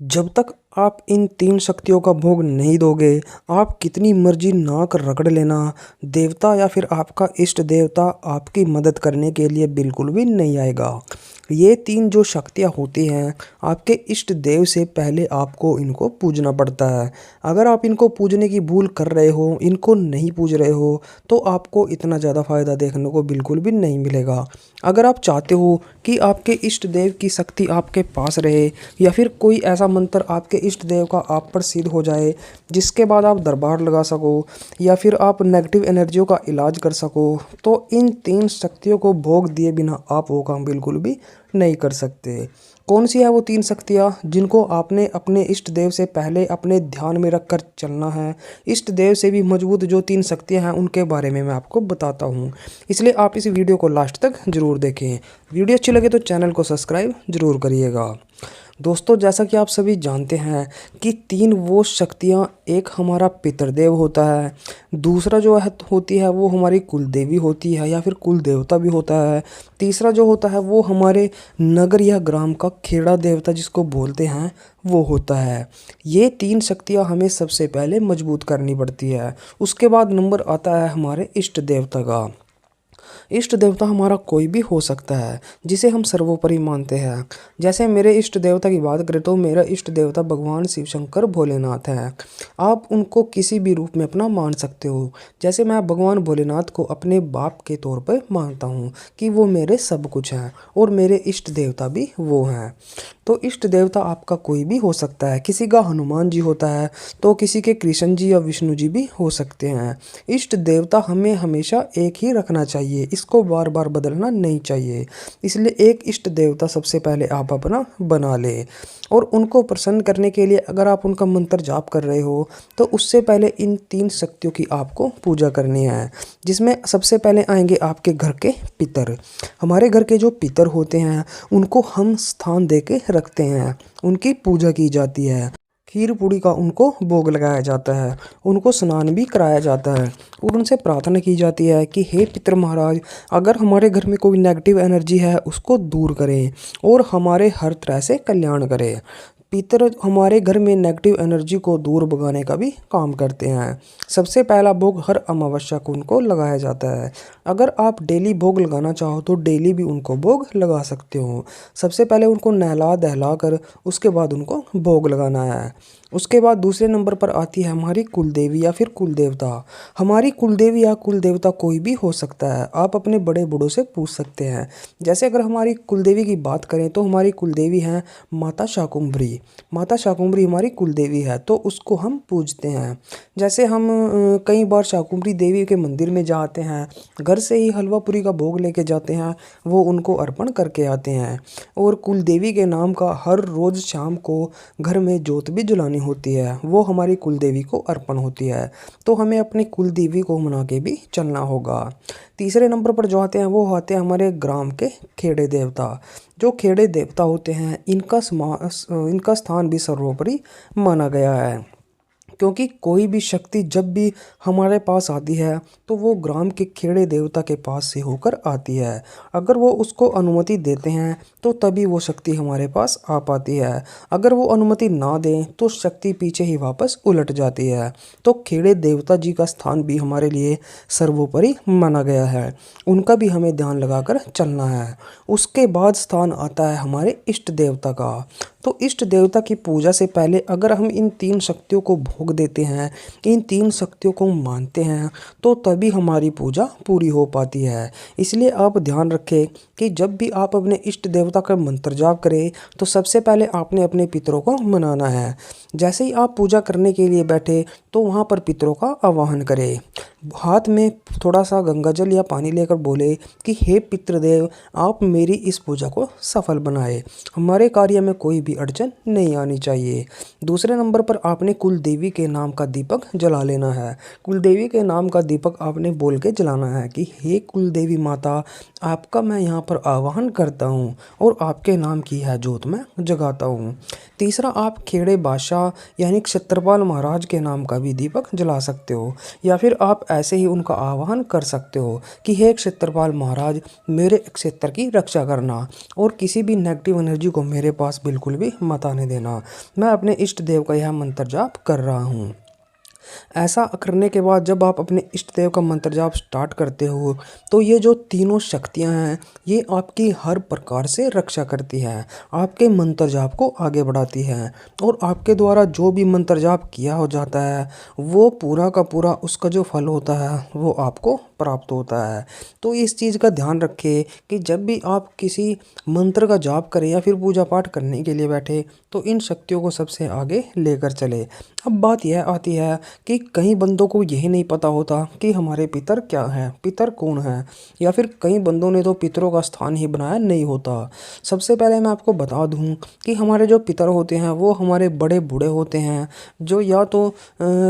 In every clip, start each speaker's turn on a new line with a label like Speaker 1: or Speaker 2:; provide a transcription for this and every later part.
Speaker 1: जब तक आप इन 3 शक्तियों का भोग नहीं दोगे, आप कितनी मर्जी नाक रगड़ लेना, देवता या फिर आपका इष्ट देवता आपकी मदद करने के लिए बिल्कुल भी नहीं आएगा। ये 3 जो शक्तियाँ होती हैं, आपके इष्ट देव से पहले आपको इनको पूजना पड़ता है। अगर आप इनको पूजने की भूल कर रहे हो, इनको नहीं पूज रहे हो, तो आपको इतना ज़्यादा फ़ायदा देखने को बिल्कुल भी नहीं मिलेगा। अगर आप चाहते हो कि आपके इष्ट देव की शक्ति आपके पास रहे, या फिर कोई ऐसा मंत्र आपके इष्ट देव का आप पर सिद्ध हो जाए, जिसके बाद आप दरबार लगा सको, या फिर आप नेगेटिव एनर्जियों का इलाज कर सको, तो इन 3 शक्तियों को भोग दिए बिना आप वो काम बिल्कुल भी नहीं कर सकते। कौन सी है वो 3 शक्तियाँ जिनको आपने अपने इष्ट देव से पहले अपने ध्यान में रख कर चलना है? इष्ट देव से भी मजबूत जो 3 शक्तियाँ हैं उनके बारे में मैं आपको बताता हूँ, इसलिए आप इस वीडियो को लास्ट तक ज़रूर देखें। वीडियो अच्छी लगे तो चैनल को सब्सक्राइब ज़रूर करिएगा। दोस्तों, जैसा कि आप सभी जानते हैं कि 3 वो शक्तियाँ, एक हमारा पितृदेव होता है, दूसरा जो है होती है वो हमारी कुल देवी होती है या फिर कुल देवता भी होता है, तीसरा जो होता है वो हमारे नगर या ग्राम का खेड़ा देवता जिसको बोलते हैं वो होता है। ये 3 शक्तियाँ हमें सबसे पहले मजबूत करनी पड़ती है। उसके बाद नंबर आता है हमारे इष्ट देवता का। इष्ट देवता हमारा कोई भी हो सकता है जिसे हम सर्वोपरि मानते हैं। जैसे मेरे इष्ट देवता की बात करें तो मेरा इष्ट देवता भगवान शिव शंकर भोलेनाथ है। आप उनको किसी भी रूप में अपना मान सकते हो। जैसे मैं भगवान भोलेनाथ को अपने बाप के तौर पर मानता हूँ कि वो मेरे सब कुछ हैं, और मेरे इष्ट देवता भी वो हैं। तो इष्ट देवता आपका कोई भी हो सकता है। किसी का हनुमान जी होता है तो किसी के कृष्ण जी या विष्णु जी भी हो सकते हैं। इष्ट देवता हमें हमेशा एक ही रखना चाहिए, इसको बार बार बदलना नहीं चाहिए। इसलिए एक इष्ट देवता सबसे पहले आप अपना बना ले, और उनको प्रसन्न करने के लिए अगर आप उनका मंत्र जाप कर रहे हो तो उससे पहले इन 3 शक्तियों की आपको पूजा करनी है, जिसमें सबसे पहले आएंगे आपके घर के पितर। हमारे घर के जो पितर होते हैं उनको हम स्थान दे के रखते हैं, उनकी पूजा की जाती है, खीर पूड़ी का उनको भोग लगाया जाता है, उनको स्नान भी कराया जाता है, और उनसे प्रार्थना की जाती है कि हे पितर महाराज, अगर हमारे घर में कोई नेगेटिव एनर्जी है उसको दूर करें और हमारे हर तरह से कल्याण करें। पितर हमारे घर में नेगेटिव एनर्जी को दूर भगाने का भी काम करते हैं। सबसे पहला भोग हर अमावस्या को उनको लगाया जाता है। अगर आप डेली भोग लगाना चाहो तो डेली भी उनको भोग लगा सकते हो। सबसे पहले उनको नहला दहला कर उसके बाद उनको भोग लगाना है। उसके बाद दूसरे नंबर पर आती है हमारी कुल देवी या फिर कुल देवता। हमारी कुल देवी या कुल देवता कोई भी हो सकता है, आप अपने बड़े बूढ़ों से पूछ सकते हैं। जैसे अगर हमारी कुल देवी की बात करें तो हमारी कुल देवी हैं माता शाकुंभरी। माता शाकुंभरी हमारी कुल देवी है तो उसको हम पूजते हैं। जैसे हम कई बार शाकुंभरी देवी के मंदिर में जाते हैं, घर से ही हलवा पूरी का भोग लेके जाते हैं, वो उनको अर्पण करके आते हैं। और कुल देवी के नाम का हर रोज़ शाम को घर में जोत भी जलानी होती है, वो हमारी कुल देवी को अर्पण होती है। तो हमें अपनी कुल देवी को मना के भी चलना होगा। तीसरे नंबर पर जो आते हैं वो आते हैं हमारे ग्राम के खेड़े देवता। जो खेड़े देवता होते हैं इनका स्थान भी सर्वोपरि माना गया है, क्योंकि कोई भी शक्ति जब भी हमारे पास आती है तो वो ग्राम के खेड़े देवता के पास से होकर आती है। अगर वो उसको अनुमति देते हैं तो तभी वो शक्ति हमारे पास आ पाती है। अगर वो अनुमति ना दें तो शक्ति पीछे ही वापस उलट जाती है। तो खेड़े देवता जी का स्थान भी हमारे लिए सर्वोपरि माना गया है, उनका भी हमें ध्यान लगाकर चलना है। उसके बाद स्थान आता है हमारे इष्ट देवता का। तो इष्ट देवता की पूजा से पहले अगर हम इन 3 शक्तियों को भोग देते हैं, इन 3 शक्तियों को मानते हैं, तो तभी हमारी पूजा पूरी हो पाती है। इसलिए आप ध्यान रखें कि जब भी आप अपने इष्ट देवता का मंत्र जाप करें तो सबसे पहले आपने अपने पितरों को मनाना है। जैसे ही आप पूजा करने के लिए बैठे तो वहाँ पर पितरों का आवाहन करें, हाथ में थोड़ा सा गंगा जल या पानी लेकर बोले कि हे पितृदेव, आप मेरी इस पूजा को सफल बनाए, हमारे कार्य में कोई भी अड़चन नहीं आनी चाहिए। दूसरे नंबर पर आपने कुल देवी के नाम का दीपक जला लेना है। कुल देवी के नाम का दीपक आपने बोल के जलाना है कि हे कुल देवी माता, आपका मैं यहाँ पर आवाहन करता हूँ और आपके नाम की है जोत मैं जगाता हूँ। तीसरा, आप खेड़े बादशाह यानी क्षत्रपाल महाराज के नाम का भी दीपक जला सकते हो, या फिर आप ऐसे ही उनका आह्वान कर सकते हो कि हे क्षेत्रपाल महाराज, मेरे क्षेत्र की रक्षा करना और किसी भी नेगेटिव एनर्जी को मेरे पास बिल्कुल भी मत आने देना। मैं अपने इष्ट देव का यह मंत्र जाप कर रहा हूँ। ऐसा करने के बाद जब आप अपने इष्ट देव का मंत्र जाप स्टार्ट करते हो तो ये जो तीनों शक्तियाँ हैं ये आपकी हर प्रकार से रक्षा करती है, आपके मंत्र जाप को आगे बढ़ाती है और आपके द्वारा जो भी मंत्र जाप किया हो जाता है वो पूरा का पूरा उसका जो फल होता है वो आपको प्राप्त होता है। तो इस चीज़ का ध्यान रखें कि जब भी आप किसी मंत्र का जाप करें या फिर पूजा पाठ करने के लिए बैठे तो इन शक्तियों को सबसे आगे लेकर चले। अब बात यह आती है कि कई बंदों को यही नहीं पता होता कि हमारे पितर क्या हैं, पितर कौन हैं, या फिर कई बंदों ने तो पितरों का स्थान ही बनाया नहीं होता। सबसे पहले मैं आपको बता दूं कि हमारे जो पितर होते हैं वो हमारे बड़े बूढ़े होते हैं जो या तो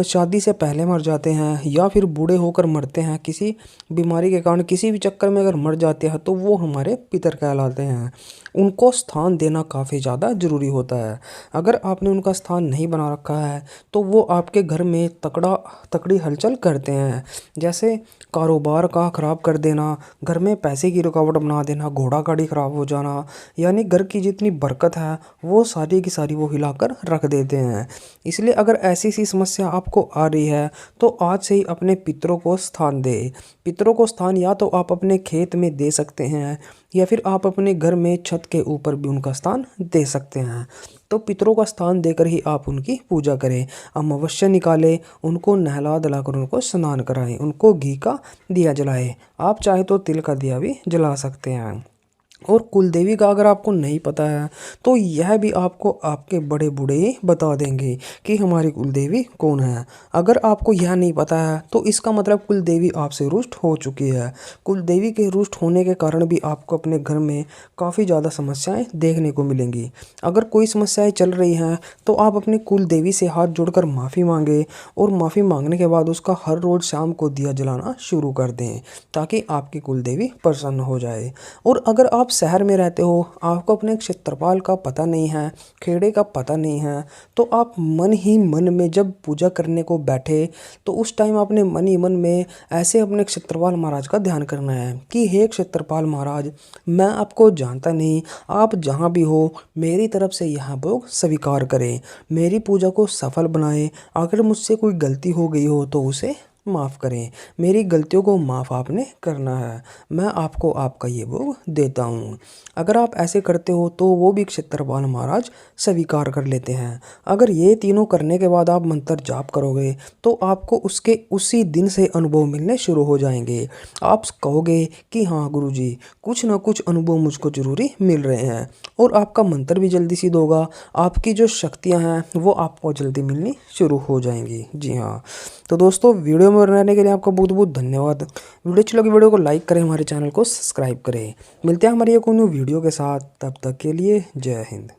Speaker 1: शादी से पहले मर जाते हैं या फिर बूढ़े होकर मरते हैं, किसी बीमारी के कारण किसी भी चक्कर में अगर मर जाते हैं तो वो हमारे पितर कहलाते हैं। उनको स्थान देना काफ़ी ज़्यादा ज़रूरी होता है। अगर आपने उनका स्थान नहीं बना रखा है तो वो आपके घर में तकड़ी हलचल करते हैं, जैसे कारोबार का ख़राब कर देना, घर में पैसे की रुकावट बना देना, घोड़ा गाड़ी ख़राब हो जाना, यानी घर की जितनी बरकत है वो सारी की सारी वो हिलाकर रख देते हैं। इसलिए अगर ऐसी सी समस्या आपको आ रही है तो आज से ही अपने पितरों को स्थान दे। पितरों को स्थान या तो आप अपने खेत में दे सकते हैं या फिर आप अपने घर में छत के ऊपर भी उनका स्थान दे सकते हैं। तो पितरों का स्थान देकर ही आप उनकी पूजा करें, अमावस्या निकालें, उनको नहला धुलाकर उनको स्नान कराएं, उनको घी का दिया जलाएं। आप चाहे तो तिल का दिया भी जला सकते हैं। और कुलदेवी का अगर आपको नहीं पता है तो यह भी आपको आपके बड़े बूढ़े ही बता देंगे कि हमारी कुलदेवी कौन है। अगर आपको यह नहीं पता है तो इसका मतलब कुलदेवी आपसे रुष्ट हो चुकी है। कुलदेवी के रुष्ट होने के कारण भी आपको अपने घर में काफ़ी ज़्यादा समस्याएं देखने को मिलेंगी। अगर कोई समस्याएं चल रही हैं तो आप अपनी कुलदेवी से हाथ जोड़कर माफ़ी मांगे और माफ़ी मांगने के बाद उसका हर रोज़ शाम को दिया जलाना शुरू कर दें ताकि आपकी कुलदेवी प्रसन्न हो जाए। और अगर आप शहर में रहते हो, आपको अपने क्षेत्रपाल का पता नहीं है, खेड़े का पता नहीं है, तो आप मन ही मन में जब पूजा करने को बैठे तो उस टाइम आपने मन ही मन में ऐसे अपने क्षेत्रपाल महाराज का ध्यान करना है कि हे क्षेत्रपाल महाराज, मैं आपको जानता नहीं, आप जहाँ भी हो मेरी तरफ से यह भोग स्वीकार करें, मेरी पूजा को सफल बनाएं। अगर मुझसे कोई गलती हो गई हो तो उसे माफ़ करें, मेरी गलतियों को माफ़ आपने करना है, मैं आपको आपका ये भोग देता हूँ। अगर आप ऐसे करते हो तो वो भी क्षेत्रपाल महाराज स्वीकार कर लेते हैं। अगर ये तीनों करने के बाद आप मंत्र जाप करोगे तो आपको उसके उसी दिन से अनुभव मिलने शुरू हो जाएंगे। आप कहोगे कि हाँ गुरुजी, कुछ ना कुछ अनुभव मुझको जरूरी मिल रहे हैं, और आपका मंत्र भी जल्दी सिद्ध होगा, आपकी जो शक्तियाँ हैं वो आपको जल्दी मिलनी शुरू हो जाएंगी। जी हाँ, तो दोस्तों वीडियो में रहने के लिए आपका बहुत बहुत धन्यवाद। वीडियो अच्छी लगी वीडियो को लाइक करें, हमारे चैनल को सब्सक्राइब करें। मिलते हैं हमारी एक न्यू वीडियो के साथ, तब तक के लिए जय हिंद।